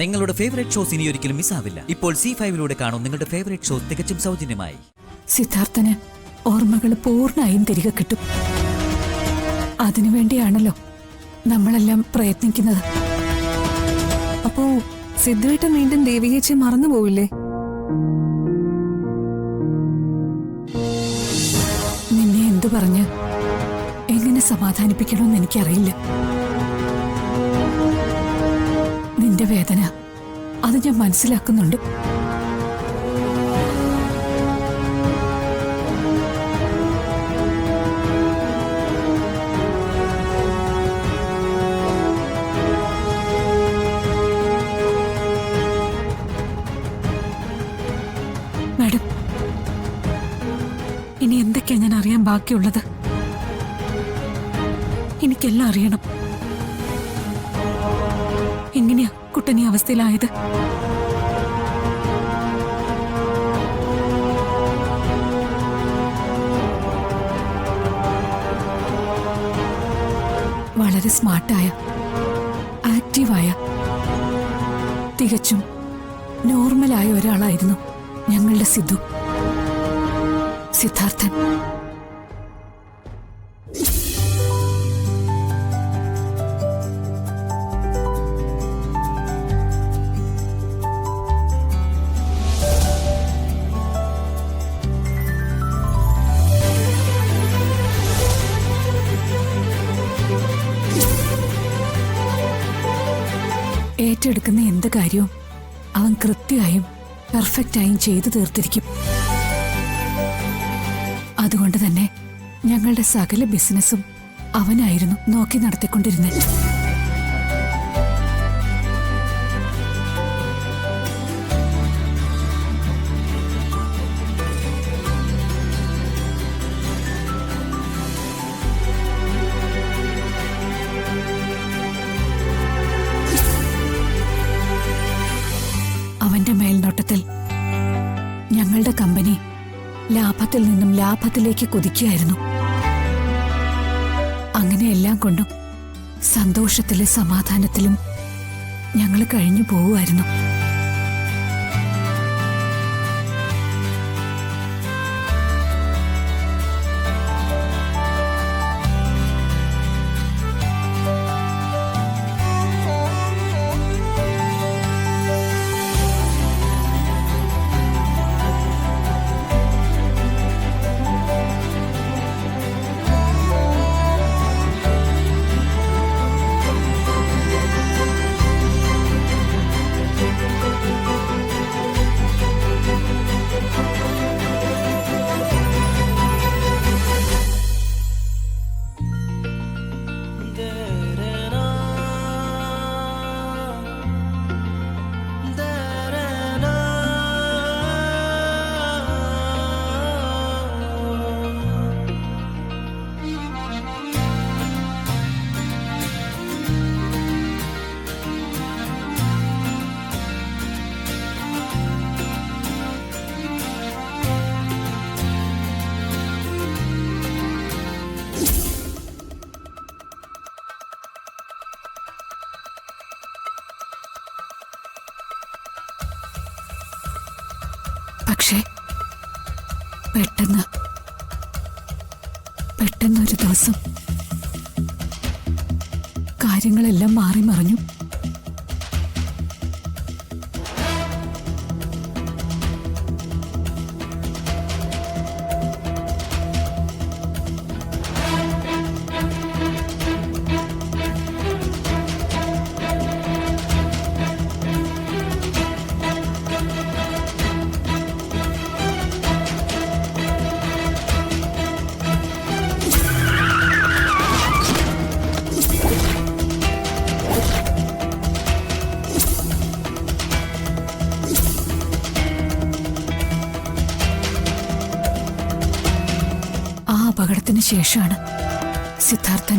നിങ്ങളുടെ favourite shows ഇനി ഒരിക്കലും മിസ്സാവില്ല. ഇപ്പോൾ C5 കാണും നിങ്ങളുടെ ഫേവറേറ്റ് ഷോസ് തികച്ചും സൗജന്യമായി. സിദ്ധാർത്ഥന് ഓർമ്മകൾ പൂർണ്ണമായും തിരികെ കിട്ടും. അതിനുവേണ്ടിയാണല്ലോ നമ്മളെല്ലാം പ്രയത്നിക്കുന്നത്. അപ്പോ സിദ്ധുവേട്ടൻ വീണ്ടും ദേവികേച്ചി മറന്നുപോവില്ലേ? നിന്നെ എന്തു പറഞ്ഞ് എങ്ങനെ സമാധാനിപ്പിക്കണമെന്ന് എനിക്കറിയില്ല. നിന്റെ വേദന അത് ഞാൻ മനസ്സിലാക്കുന്നുണ്ട്. മാഡം, ഇനി എന്തൊക്കെയാ ഞാൻ അറിയാൻ ബാക്കിയുള്ളത്? എനിക്കെല്ലാം അറിയണം. എങ്ങനെയാ കുട്ടൻ ഈ അവസ്ഥയിലായത്? വളരെ സ്മാർട്ടായ, ആക്റ്റീവായ, തികച്ചും നോർമലായ ഒരാളായിരുന്നു ഞങ്ങളുടെ സിദ്ധു, സിദ്ധാർത്ഥൻ. ഏറ്റെടുക്കുന്ന എന്ത് കാര്യവും അവൻ കൃത്യമായും പെർഫെക്റ്റായും ചെയ്തു തീർത്തിരിക്കും. അതുകൊണ്ട് തന്നെ ഞങ്ങളുടെ സകല ബിസിനസ്സും അവനായിരുന്നു നോക്കി നടത്തിക്കൊണ്ടിരുന്നത്. അവന്റെ മേൽനോട്ടത്തിൽ ഞങ്ങളുടെ കമ്പനി ലാഭത്തിൽ നിന്നും ലാഭത്തിലേക്ക് കുതിക്കുകയായിരുന്നു. അങ്ങനെ എല്ലാം കൊണ്ടും സന്തോഷത്തിലും സമാധാനത്തിലും ഞങ്ങൾ കഴിഞ്ഞു പോവുമായിരുന്നു. പക്ഷേ പെട്ടെന്നൊരു ദിവസം കാര്യങ്ങളെല്ലാം മാറി മറിഞ്ഞു. അപകടത്തിന് ശേഷമാണ് സിദ്ധാർത്ഥൻ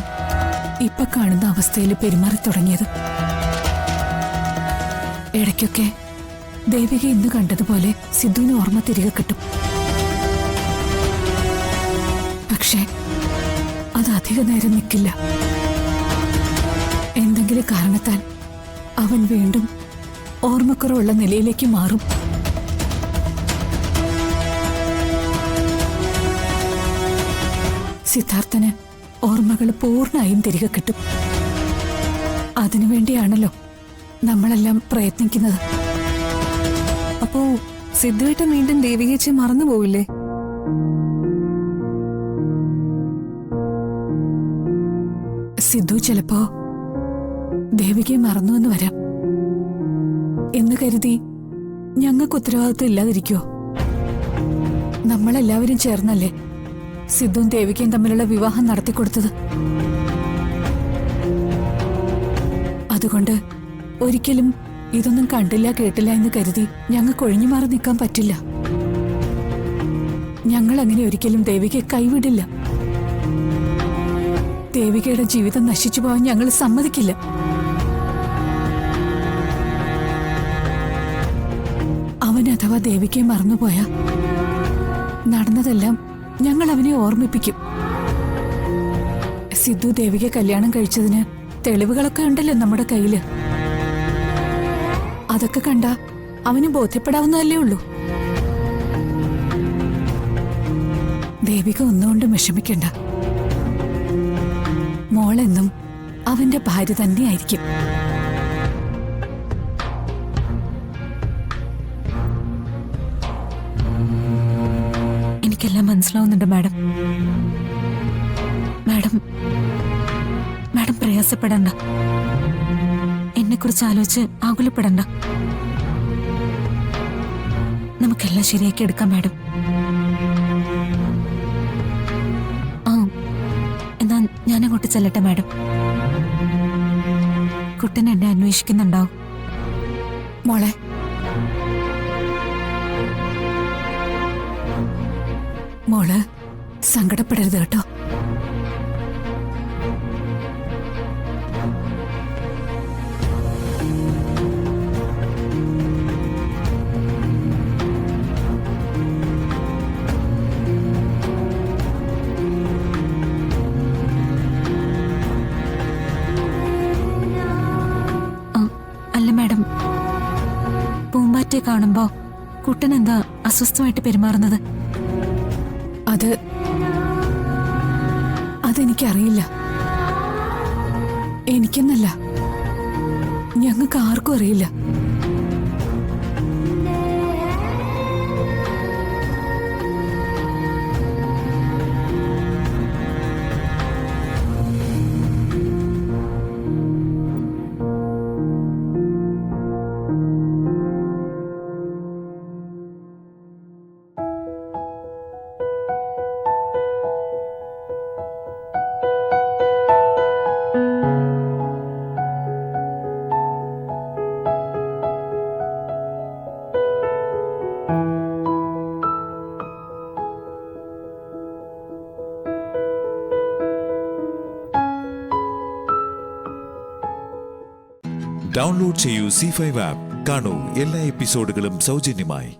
ഇപ്പൊ കാണുന്ന അവസ്ഥയിൽ പെരുമാറി തുടങ്ങിയത്. ഇടയ്ക്കൊക്കെ ദേവിക ഇന്ന് കണ്ടതുപോലെ സിദ്ധുവിന് ഓർമ്മ തിരികെ കിട്ടും. പക്ഷേ അത് അധിക നേരം നിൽക്കില്ല. എന്തെങ്കിലും കാരണത്താൽ അവൻ വീണ്ടും ഓർമ്മക്കുറവുള്ള നിലയിലേക്ക് മാറും. സിദ്ധാർത്ഥന് ഓർമ്മകൾ പൂർണ്ണമായും തിരികെ കിട്ടും. അതിനുവേണ്ടിയാണല്ലോ നമ്മളെല്ലാം പ്രയത്നിക്കുന്നത്. അപ്പോ സിദ്ധുവേട്ടൻ വീണ്ടും ദേവികേച്ചി മറന്നു പോവില്ലേ? സിദ്ധു ചിലപ്പോ ദേവികയെ മറന്നുവെന്ന് വരാം. എന്ന് കരുതി ഞങ്ങൾക്ക് ഉത്തരവാദിത്വം ഇല്ലാതിരിക്കോ? നമ്മളെല്ലാവരും ചേർന്നല്ലേ സിദ്ധുവും ദേവികയും തമ്മിലുള്ള വിവാഹം നടത്തിക്കൊടുത്തത്. അതുകൊണ്ട് ഒരിക്കലും ഇതൊന്നും കണ്ടില്ല കേട്ടില്ല എന്ന് കരുതി ഞങ്ങൾക്ക് ഒഴിഞ്ഞു മാറി നിൽക്കാൻ പറ്റില്ല. ഞങ്ങൾ അങ്ങനെ ഒരിക്കലും ദേവികയെ കൈവിടില്ല. ദേവികയുടെ ജീവിതം നശിച്ചു പോകാൻ ഞങ്ങൾ സമ്മതിക്കില്ല. അവൻ അഥവാ ദേവികയെ മറന്നുപോയാ നടന്നതെല്ലാം ഞങ്ങൾ അവനെ ഓർമ്മിപ്പിക്കും. സിദ്ധു ദേവികയെ കല്യാണം കഴിച്ചതിന് തെളിവുകളൊക്കെ ഉണ്ടല്ലോ നമ്മുടെ കയ്യില്. അതൊക്കെ കണ്ട അവന് ബോധ്യപ്പെടാവുന്നതല്ലേ ഉള്ളൂ. ദേവിക ഒന്നുകൊണ്ടും വിഷമിക്കണ്ട. മോളെന്നും അവന്റെ ഭാര്യ തന്നെയായിരിക്കും. എനിക്കെല്ലാം മനസ്സിലാവുന്നുണ്ട് മാഡം. Madam madam പ്രയാസപ്പെടണ്ട. എന്നെക്കുറിച്ച് ആലോചിച്ച് ആകുലപ്പെടണ്ട. നമുക്കെല്ലാം ശരിയാക്കി എടുക്കാം മാഡം. ആ, എന്നാ ഞാനങ്ങോട്ട് ചെല്ലട്ടെ മാഡം. കുട്ടൻ എന്നെ അന്വേഷിക്കുന്നുണ്ടാവും. മോളെ, മോള് സങ്കടപ്പെടരുത് കേട്ടോ. അല്ല മാഡം, പൂമ്പാറ്റയെ കാണുമ്പോ കുട്ടൻ എന്താ അസ്വസ്ഥമായിട്ട് പെരുമാറുന്നത്? അതെനിക്കറിയില്ല. എനിക്കെന്നല്ല, ഞങ്ങൾക്ക് ആർക്കും അറിയില്ല. ഡൗൺലോഡ് ചെയ്യൂ C5 ആപ്പ്. കാണൂ എല്ലാ എപ്പിസോഡുകളും സൗജന്യമായി.